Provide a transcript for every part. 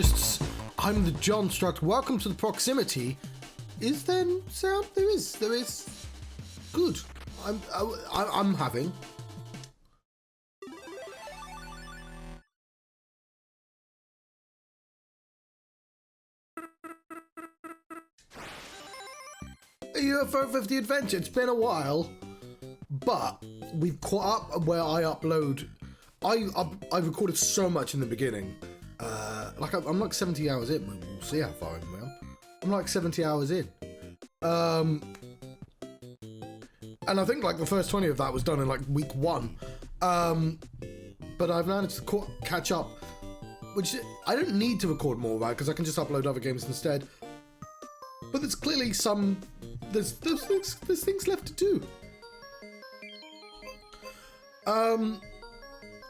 hosts. I'm the Johnstruct. Welcome to the proximity. Is there sound? There is. Good. I'm having. A UFO 50 adventure. It's been a while, but we've caught up where I upload. I recorded so much in the beginning. I'm like 70 hours in. We'll see how far in I am. I'm like 70 hours in. And I think like the first 20 of that was done in like week 1. But I've managed to catch up, which I don't need to record more, right? Because I can just upload other games instead. But there's clearly there's things left to do.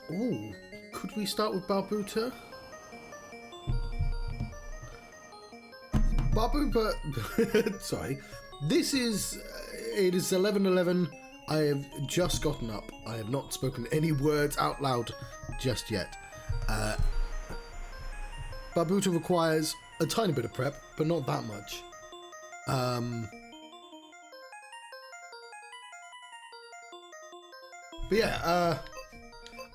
Ooh, could we start with Barbuta? Barbuta, sorry. It is 11:11. I have just gotten up. I have not spoken any words out loud just yet. Barbuta requires a tiny bit of prep, but not that much. But yeah,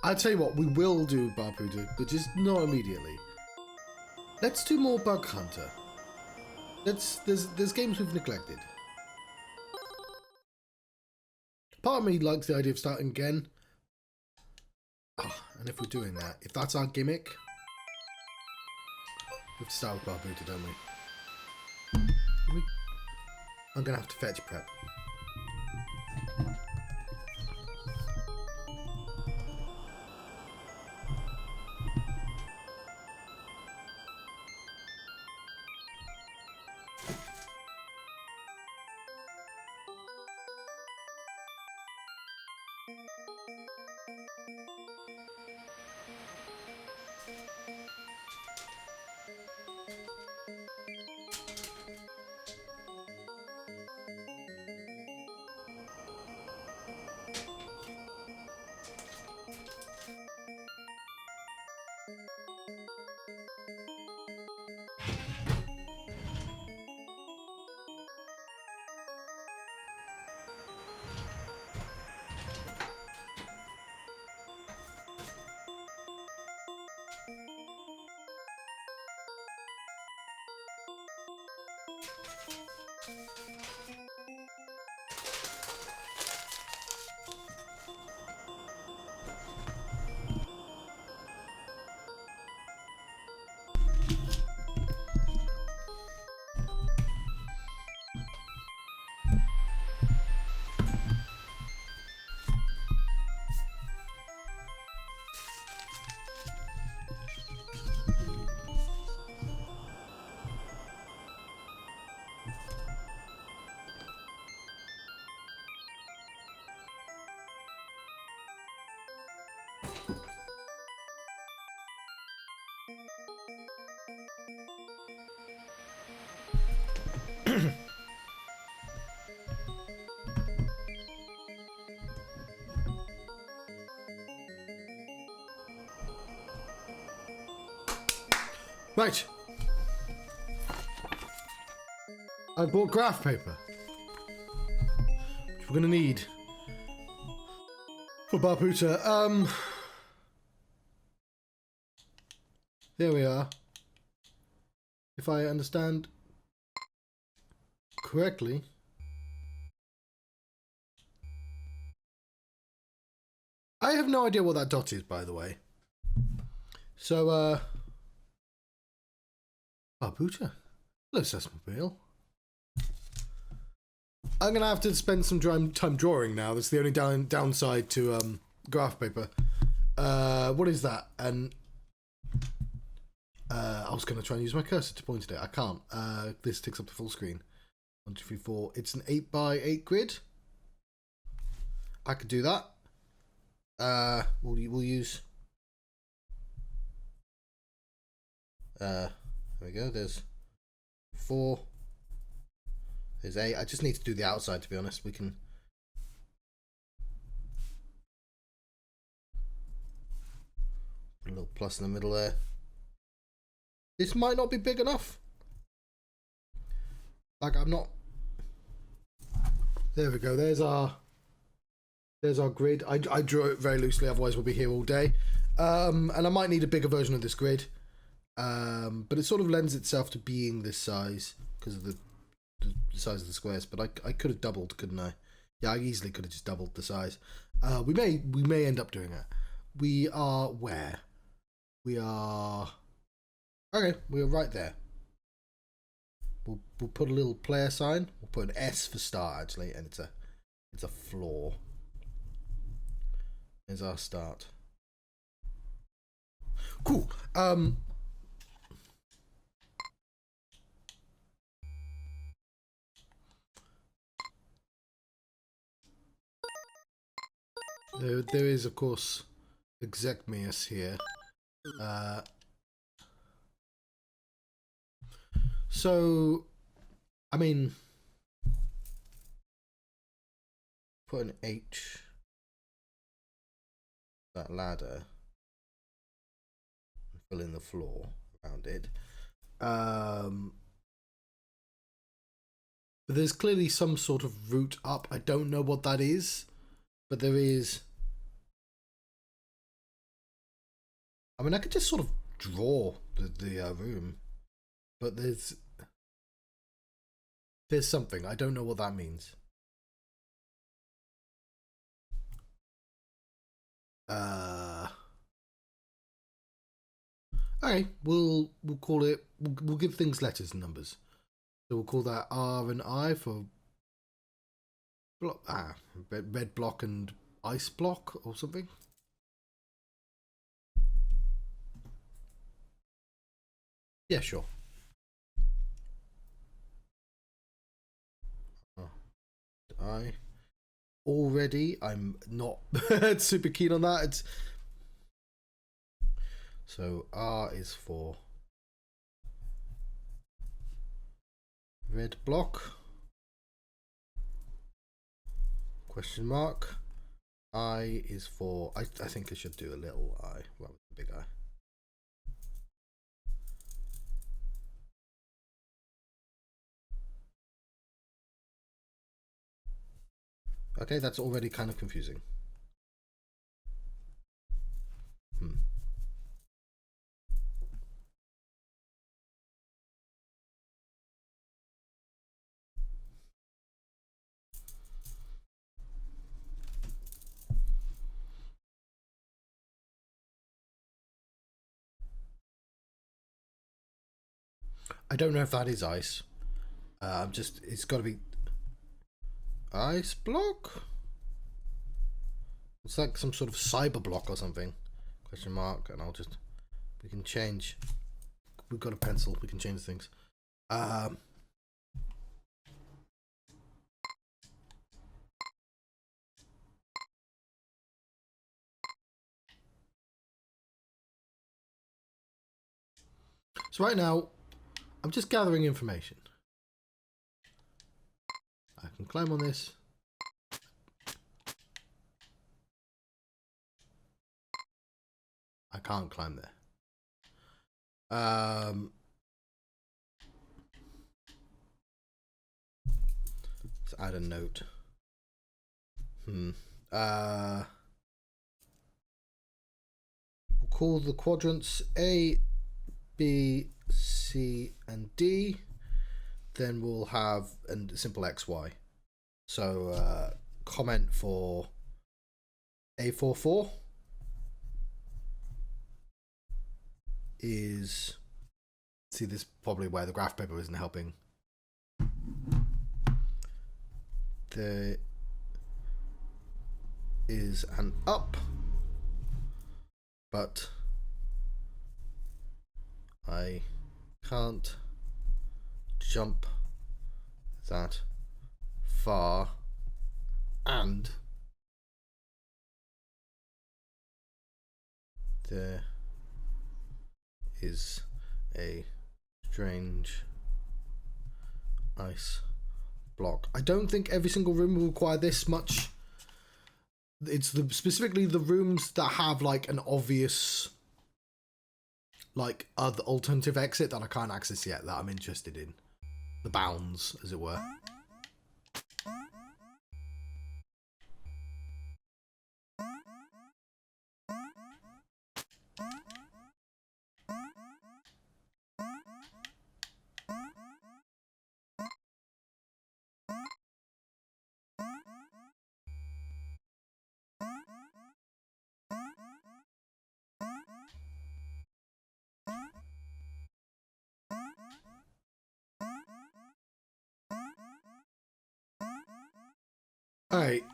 I'll tell you what, we will do Barbuta, but just not immediately. Let's do more Bug Hunter. There's games we've neglected. Part of me likes the idea of starting again. And if we're doing that, if that's our gimmick, we have to start with Barbuta, don't we? I'm gonna have to fetch prep. Right. I bought graph paper, which we're going to need for Barbuta. There we are. If I understand correctly. I have no idea what that dot is, by the way. So, Barbuta. Hello, Sesmobile. I'm going to have to spend some time drawing now. That's the only downside to graph paper. What is that? And I was going to try and use my cursor to point at it. I can't. This takes up the full screen. 1, 2, 3, 4. It's an 8x8 grid. I could do that. We'll use. There we go. There's 4. There's 8. I just need to do the outside, to be honest. We can. Put a little plus in the middle there. This might not be big enough. Like, I'm not... There we go. There's our grid. I drew it very loosely, otherwise we'll be here all day. And I might need a bigger version of this grid. But it sort of lends itself to being this size because of the size of the squares. But I could have doubled, couldn't I? Yeah, I easily could have just doubled the size. We may end up doing it. We are where? We are... Okay, we're right there. We'll put a little player sign. We'll put an S for start, actually, and it's a floor. There's our start. Cool. There is, of course, Execmius here. So, I mean, put an H, that ladder, and fill in the floor around it. But there's clearly some sort of route up. I don't know what that is, but there is. I mean, I could just sort of draw the room, but there's something. I don't know what that means. Okay, we'll call it. We'll give things letters and numbers. So we'll call that R and I for block. Red block and ice block or something. Yeah, sure. I'm not super keen on that. So R is for red block, question mark. I is for, I think I should do a little I rather than a big I. Okay, that's already kind of confusing. I don't know if that is ice. It's got to be ice block. It's like some sort of cyber block or something. Question mark, and we can change. We've got a pencil. We can change things. So right now, I'm just gathering information. I can climb on this. I can't climb there. Let's add a note. We'll call the quadrants A, B, C, and D. Then we'll have a simple XY. So comment for A44 is, see, this is probably where the graph paper isn't helping. There is an up, but I can't jump that far, and there is a strange ice block. I don't think every single room will require this much. It's specifically the rooms that have like an obvious like other alternative exit that I can't access yet that I'm interested in. The bounds, as it were. Alright,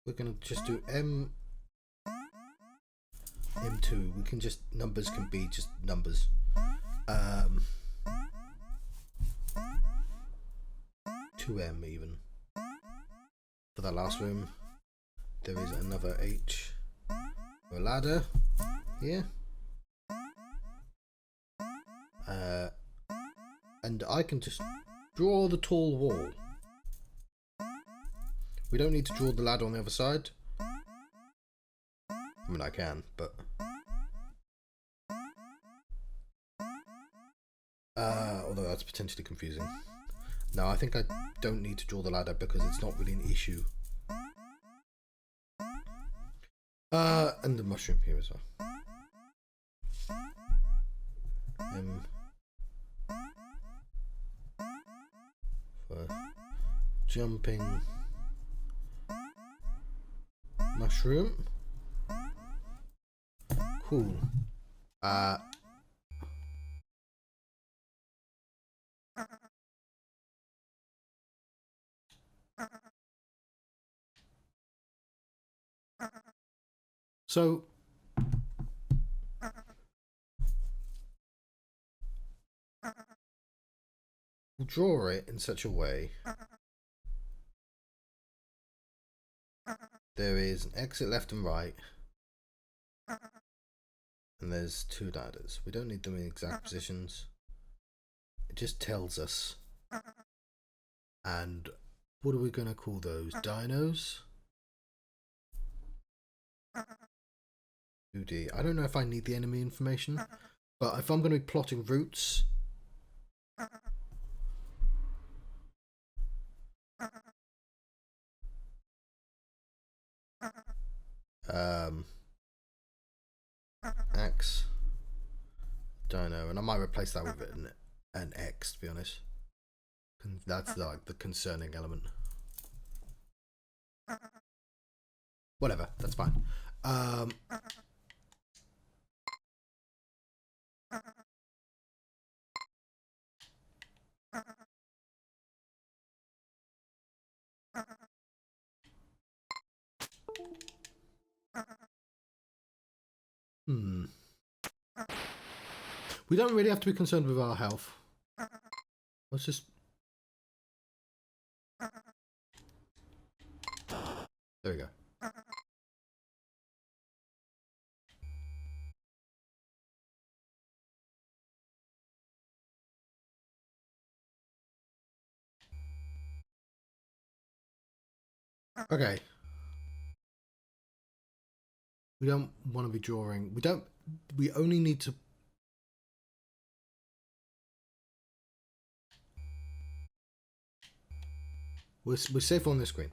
we're gonna just do M2. We can just, numbers can be just numbers. 2M even. For that last room, there is another H. A ladder here. And I can just draw the tall wall. We don't need to draw the ladder on the other side. I mean, I can, but... although that's potentially confusing. No, I think I don't need to draw the ladder because it's not really an issue. And the mushroom here as well. For jumping mushroom. Cool. So we'll draw it in such a way. There is an exit left and right. And there's 2 ladders. We don't need them in exact positions. It just tells us. And what are we going to call those? Dinos? 2D. I don't know if I need the enemy information, but if I'm going to be plotting routes, X Dino, and I might replace that with an X, to be honest. That's like the concerning element. Whatever, that's fine. We don't really have to be concerned with our health. Let's just... There we go. Okay. We don't want to be drawing. We only need to... We're safe on this screen.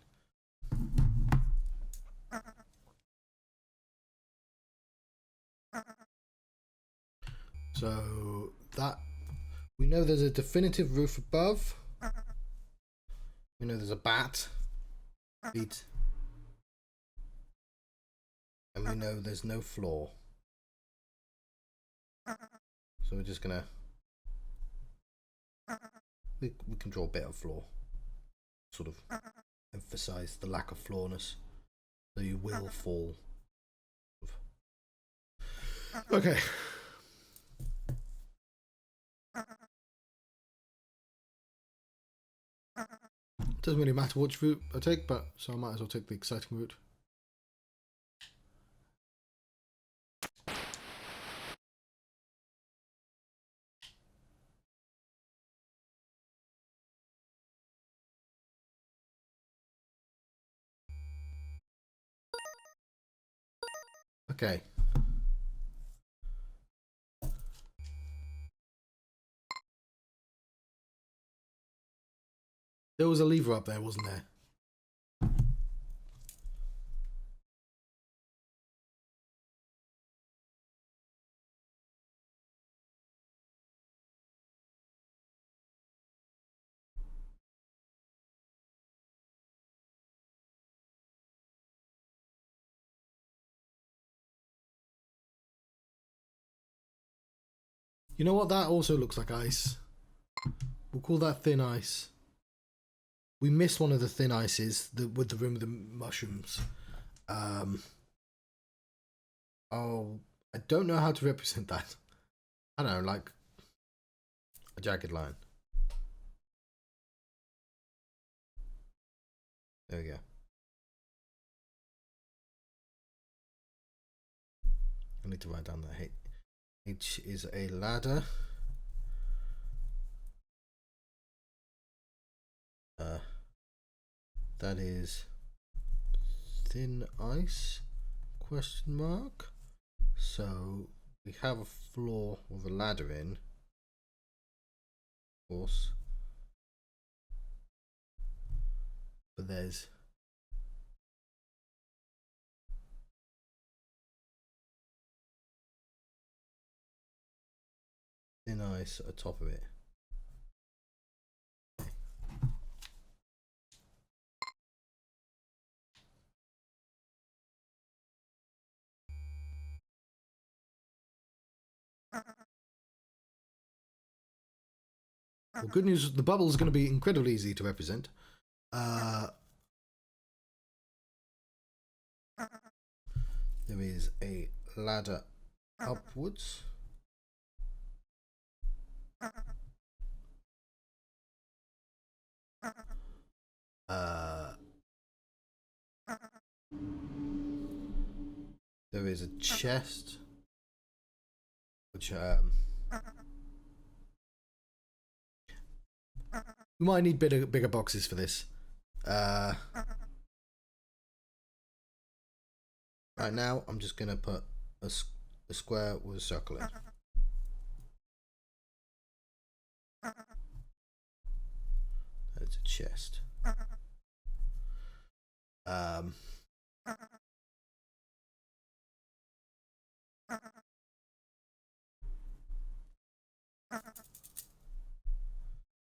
So that... We know there's a definitive roof above. We know there's a bat. Beat. And we know there's no floor. So we're just gonna... We can draw a bit of floor. Sort of emphasize the lack of floorness. So you will fall. Okay. Doesn't really matter which route I take, but so I might as well take the exciting route. Okay. There was a lever up there, wasn't there? You know what? That also looks like ice. We'll call that thin ice. We missed one of the thin ices with the room with the mushrooms. Oh, I don't know how to represent that. I don't know, like a jagged line. There we go. I need to write down that H is a ladder. That is thin ice, question mark. So we have a floor with a ladder in, of course. But there's thin ice at the top of it. Well, good news, the bubble is going to be incredibly easy to represent. There is a ladder upwards. There is a chest, which we might need bigger boxes for this. Right now, I'm just gonna put a square with a circle in. That's a chest.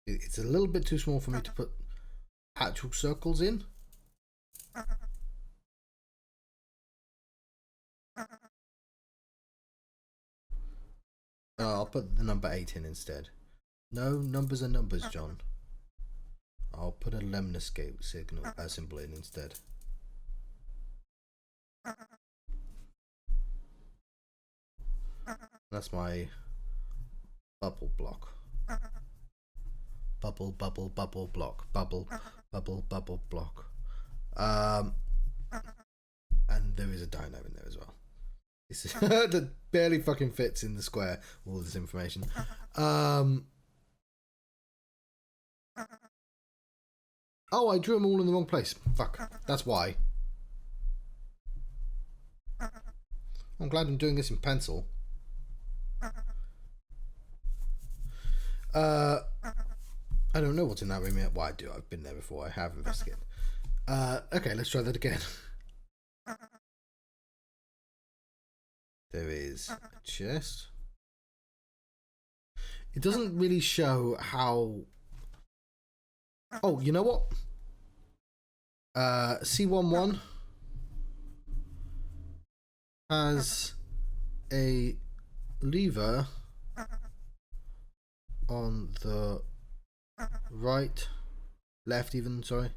It's a little bit too small for me to put actual circles in. I'll put the number 8 in instead. No, numbers are numbers, John. I'll put a lemniscape signal symbol in instead. That's my bubble block. Bubble block. Bubble block. And there is a dino in there as well. This is that barely fucking fits in the square. All this information. Oh, I drew them all in the wrong place. Fuck. That's why. I'm glad I'm doing this in pencil. I don't know what's in that room yet. Well, I do. I've been there before. I have investigated. Okay, let's try that again. There is a chest. It doesn't really show how... Oh, you know what? C11 has a lever on the left even, sorry.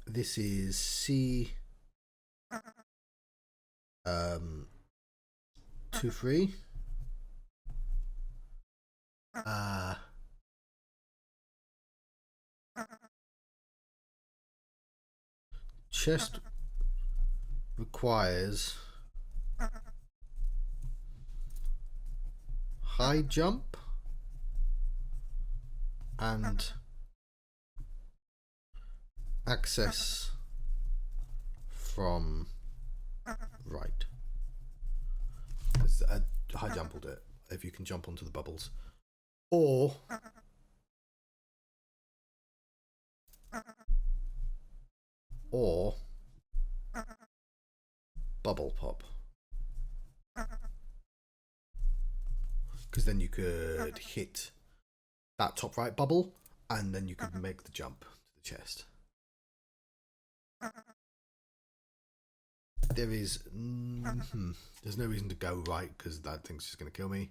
This is C 23. Chest requires high jump and access from right. Because high jump will do it if you can jump onto the bubbles. Or bubble pop. Because then you could hit that top right bubble and then you could make the jump to the chest. There is there's no reason to go right because that thing's just going to kill me.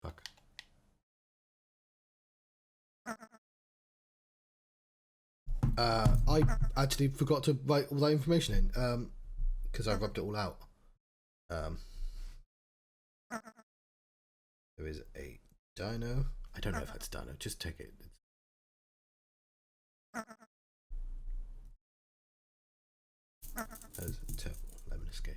Fuck. I actually forgot to write all that information in because I rubbed it all out. There is a dino. I don't know if that's dino. Just take it. There's a turtle. Lemon escape.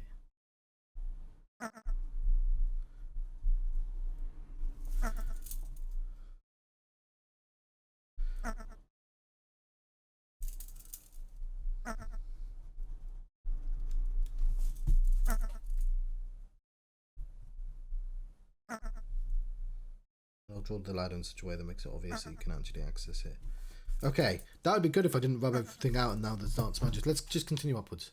I'll draw the ladder in such a way that makes it obvious that you can actually access it. Okay, that would be good if I didn't rub everything out and now there's not smudges. Let's just continue upwards.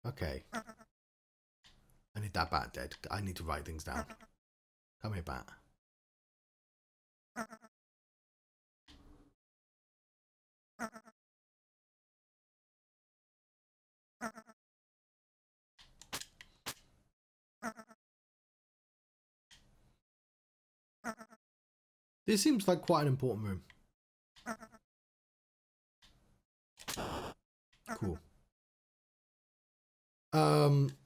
Okay. I need that bat dead. I need to write things down. Come here, bat. This seems like quite an important room. Cool.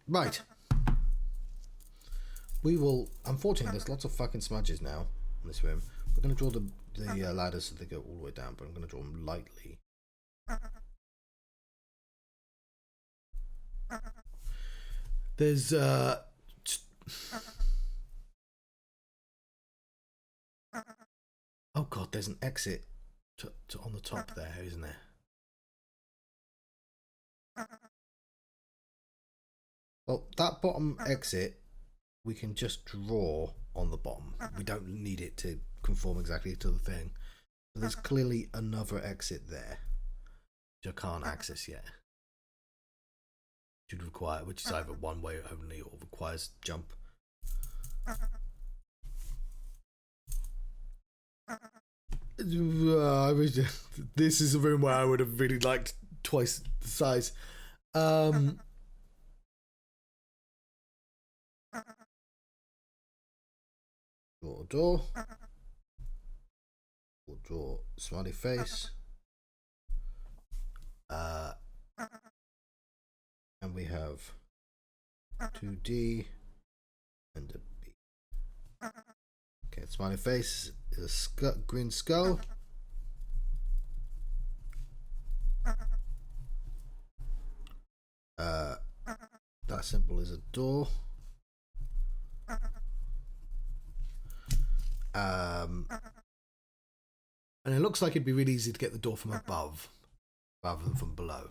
Right. We will. Unfortunately, there's lots of fucking smudges now in this room. We're going to draw the ladders so they go all the way down, but I'm going to draw them lightly. There's oh god, there's an exit to on the top there, isn't there? Well, that bottom exit we can just draw on the bottom. We don't need it to conform exactly to the thing. So there's clearly another exit there, which I can't access yet. Which is either one way only or requires jump. This is a room where I would have really liked twice the size. Draw a door. We'll draw smiley face. And we have 2D and a B. Okay, smiley face is a green skull. That symbol is a door. And it looks like it'd be really easy to get the door from above rather than from below.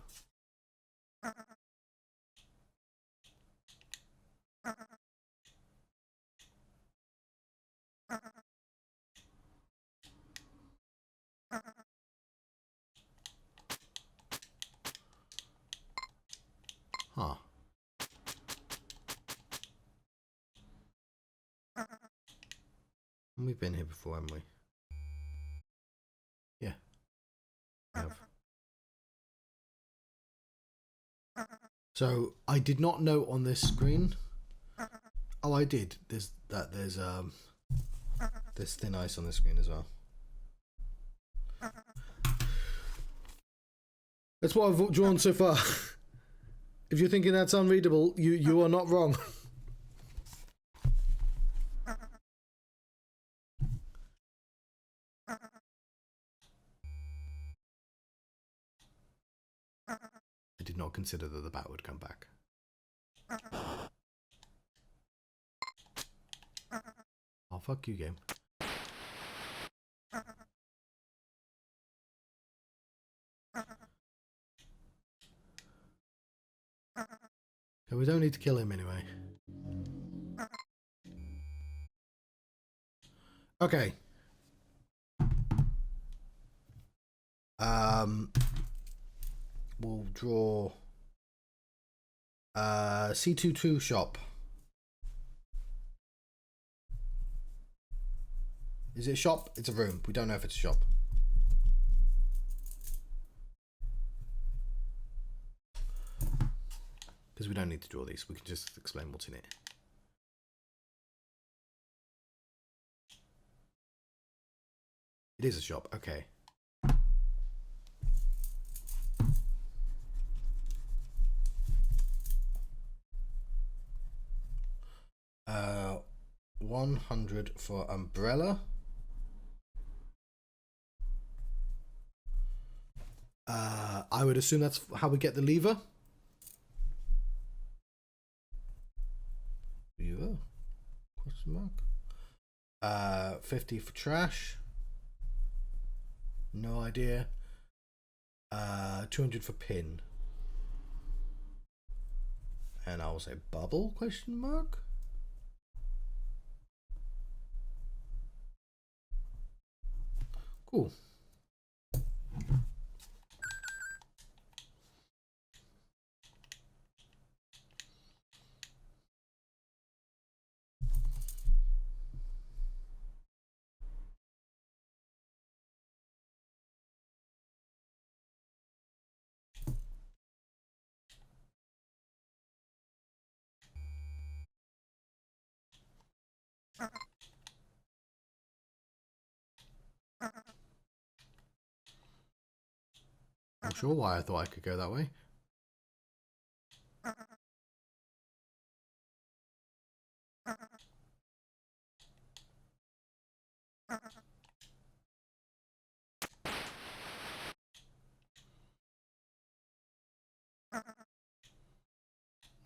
Huh. We've been here before, haven't we? Yeah. We have. So I did not note on this screen. Oh, I did. There's thin ice on the screen as well. That's what I've drawn so far. If you're thinking that's unreadable, you are not wrong. I did not consider that the bat would come back. Oh, fuck you, game. So we don't need to kill him anyway. Okay. We'll draw C22 shop. Is it a shop? It's a room. We don't know if it's a shop. Because we don't need to draw these. We can just explain what's in it. It is a shop. Okay. 100 for umbrella. I would assume that's how we get the lever. Lever? Question mark. 50 for trash. No idea. 200 for pin. And I'll say bubble? Question mark. Cool. Not sure why I thought I could go that way.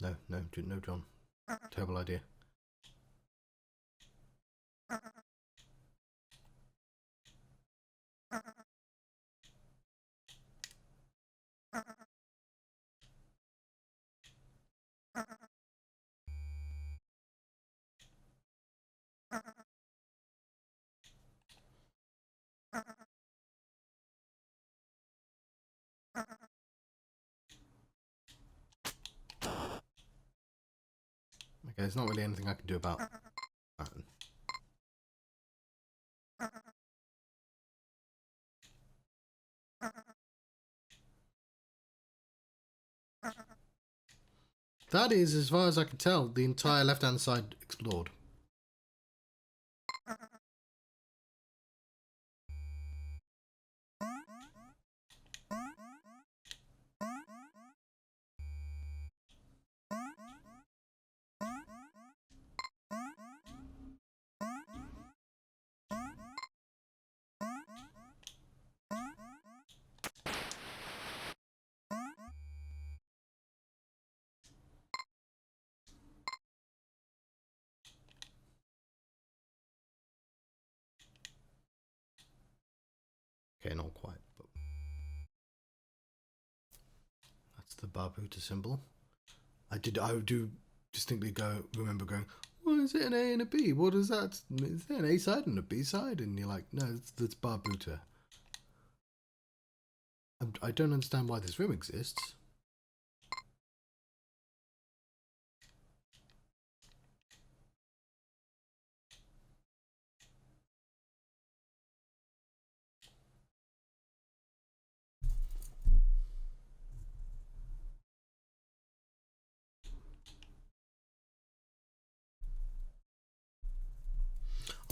No, John. Terrible idea. Okay, there's not really anything I can do about that. That is, as far as I can tell, the entire left-hand side explored. Okay, not quite, but that's the Barbuta symbol. I do distinctly remember going, well, is it an A and a B? What is that? Is there an A side and a B side? And you're like, no, that's Barbuta. I don't understand why this room exists.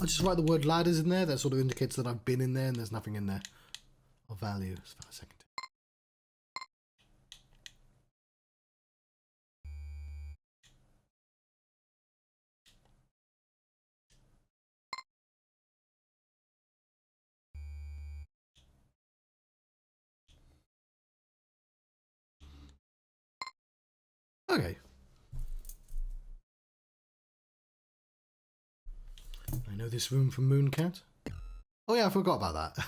I'll just write the word ladders in there. That sort of indicates that I've been in there and there's nothing in there of value. As far as I can tell. Okay. know this room from Mooncat? Oh yeah, I forgot about that.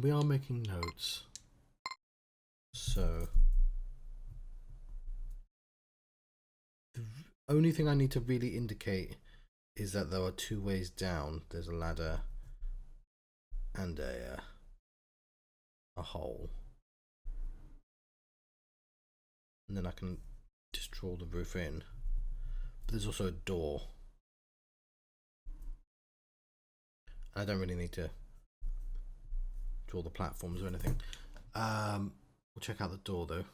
We are making notes. So the only thing I need to really indicate is that there are two ways down. There's a ladder and a hole. And then I can just draw the roof in. But there's also a door. I don't really need to draw the platforms or anything. We'll check out the door though.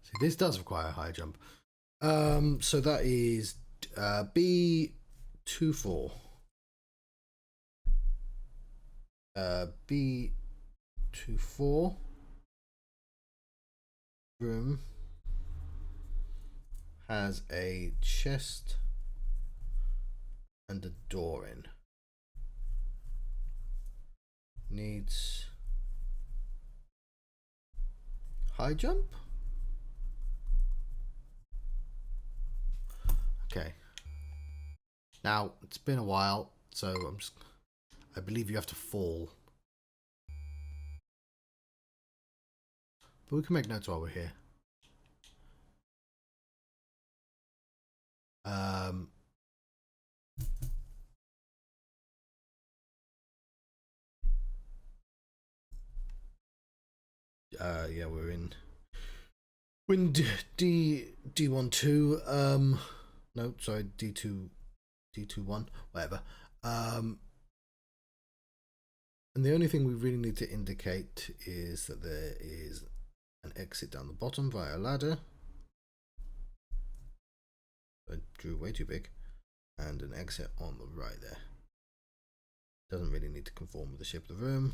See, this does require a high jump. So that is B24. B24 room has a chest and a door in. Needs high jump. Okay. Now it's been a while, so I believe you have to fall. But we can make notes while we're here. Yeah, we're in D12. No, sorry, D21, whatever. And the only thing we really need to indicate is that there is an exit down the bottom via a ladder. I drew way too big. And an exit on the right there. Doesn't really need to conform with the shape of the room.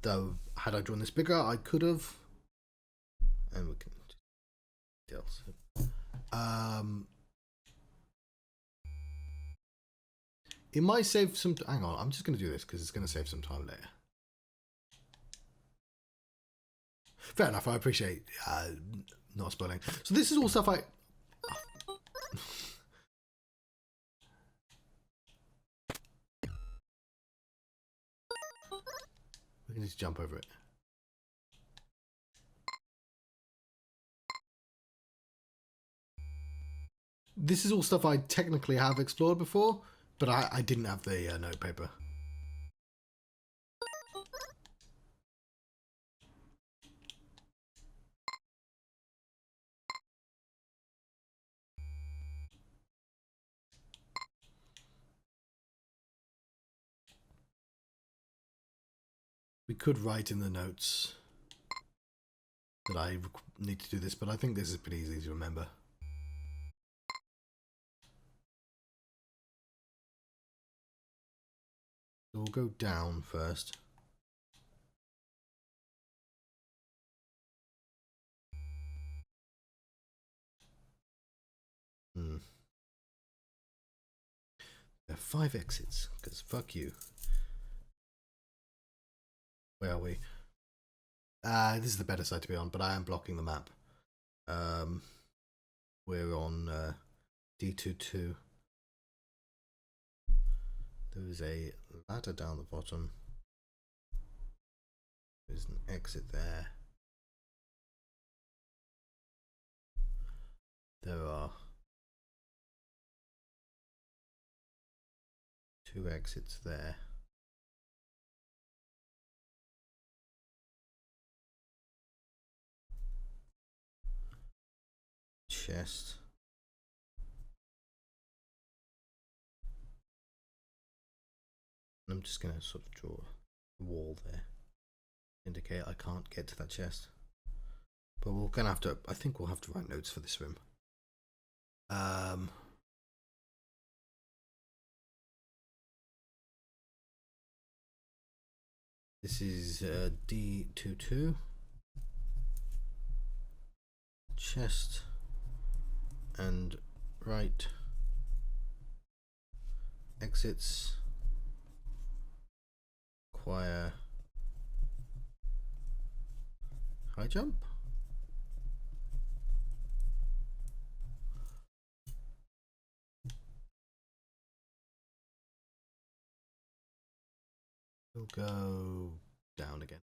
Though, had I drawn this bigger, I could have. And we can deal. It might save some. Hang on, I'm just going to do this because it's going to save some time later. Fair enough. I appreciate not spoiling. So this is all stuff I. We can just jump over it. This is all stuff I technically have explored before, but I didn't have the note paper. We could write in the notes that I need to do this, but I think this is pretty easy to remember. So we'll go down first. There are 5 exits, because fuck you. Where are we? This is the better side to be on, but I am blocking the map. We're on D22. There is a ladder down the bottom. There's an exit there. There are 2 exits there. Chest. I'm just going to sort of draw a wall there. Indicate I can't get to that chest. But we're going to have to, I think we'll have to write notes for this room. This is D22. Chest and right exits require high jump. We'll go down again.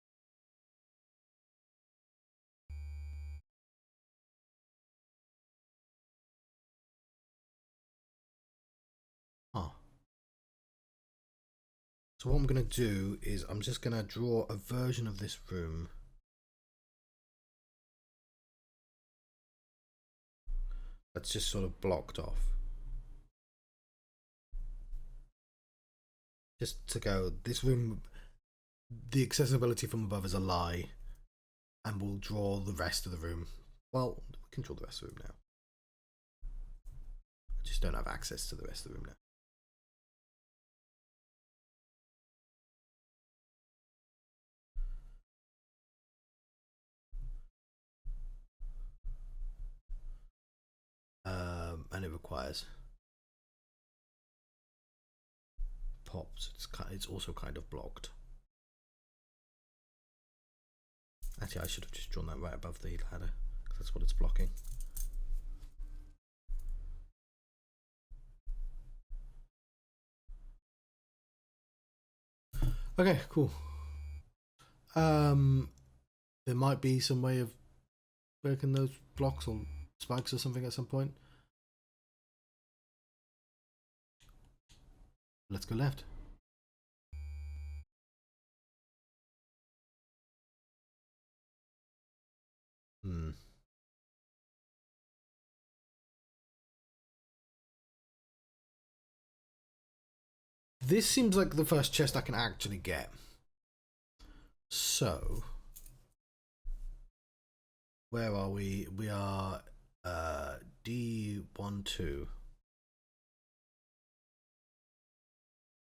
Ah. So what I'm going to do is I'm just going to draw a version of this room that's just sort of blocked off. Just to go, this room, the accessibility from above is a lie, and we'll draw the rest of the room. Well, we can draw the rest of the room now. I just don't have access to the rest of the room now. And it requires pops. It's also kind of blocked. Actually, I should have just drawn that right above the ladder, because that's what it's blocking. Okay, cool. There might be some way of breaking those blocks or spikes or something at some point. Let's go left. This seems like the first chest I can actually get. So, where are we? We are D12.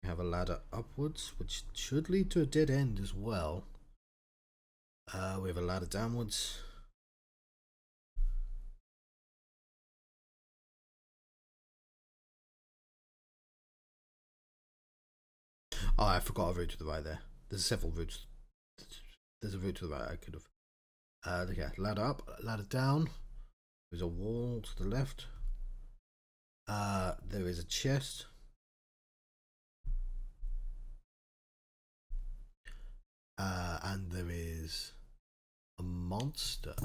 We have a ladder upwards, which should lead to a dead end as well. We have a ladder downwards. Oh, I forgot a route to the right there. There's several routes. There's a route to the right I could have. Okay, ladder up, ladder down. There's a wall to the left. There is a chest. And there is a monster.